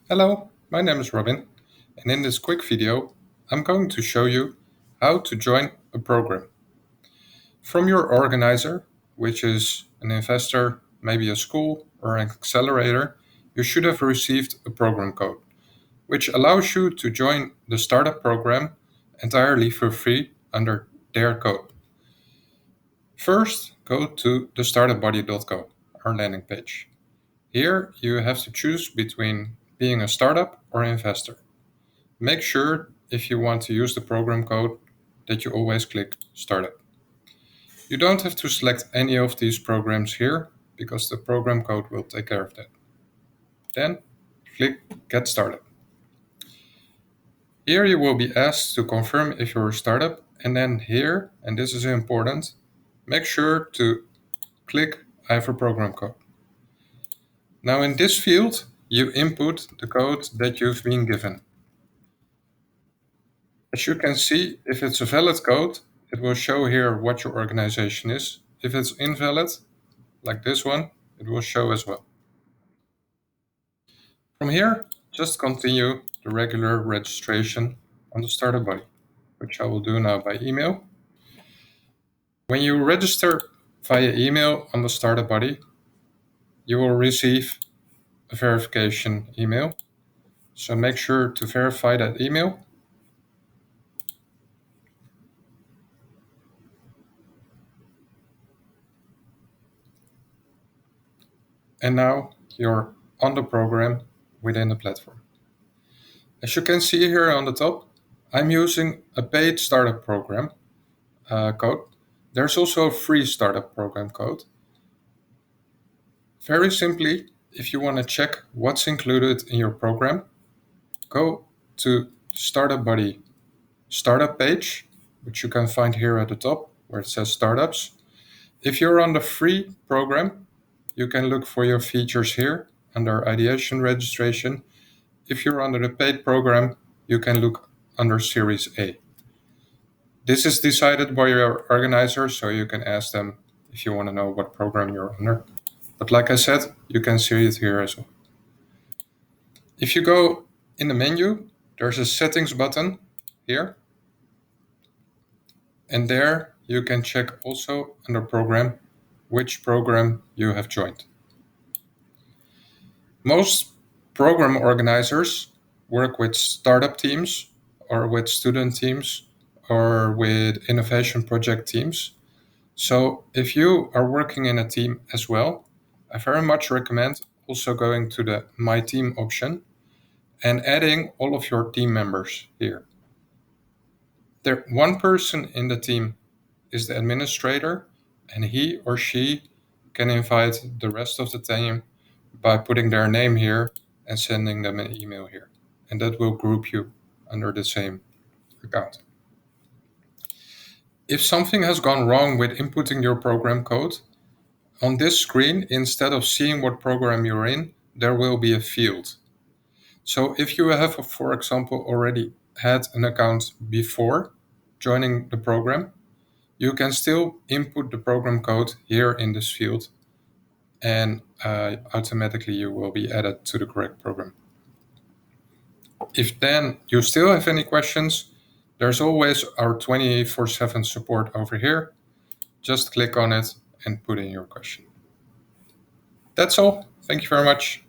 Hello, my name is Robin, and in this quick video, I'm going to show you how to join a program. From your organizer, which is an investor, maybe a school or an accelerator, you should have received a program code, which allows you to join the startup program entirely for free under their code. First, go to thestartupbuddy.co, our landing page. Here, you have to choose between being a startup or investor. Make sure, if you want to use the program code, that you always click Startup. You don't have to select any of these programs here because the program code will take care of that. Then click Get Started. Here you will be asked to confirm if you're a startup, and then here, and this is important, make sure to click I have a program code. Now in this field, you input the code that you've been given. As you can see, if it's a valid code, it will show here what your organization is. If it's invalid, like this one, it will show as well. From here, just continue the regular registration on the Startup Buddy, which I will do now by email. When you register via email on the Startup Buddy, you will receive a verification email. So make sure to verify that email. And now you're on the program within the platform. As you can see here on the top, I'm using a paid startup program code. There's also a free startup program code. Very simply, if you want to check what's included in your program, go to Startup Buddy startup page, which you can find here at the top where it says startups. If you're on the free program, you can look for your features here under ideation registration. If you're under the paid program, you can look under Series A. This is decided by your organizer, so you can ask them if you want to know what program you're under. But like I said, you can see it here as well. If you go in the menu, there's a settings button here. And there you can check also under program which program you have joined. Most program organizers work with startup teams or with student teams or with innovation project teams. So if you are working in a team as well, I very much recommend also going to the My Team option and adding all of your team members here. One person in the team is the administrator, and he or she can invite the rest of the team by putting their name here and sending them an email here. And that will group you under the same account. If something has gone wrong with inputting your program code, on this screen, instead of seeing what program you're in, there will be a field. So if you have, for example, already had an account before joining the program, you can still input the program code here in this field, and automatically you will be added to the correct program. If then you still have any questions, there's always our 24/7 support over here. Just click on it and put in your question. That's all. Thank you very much.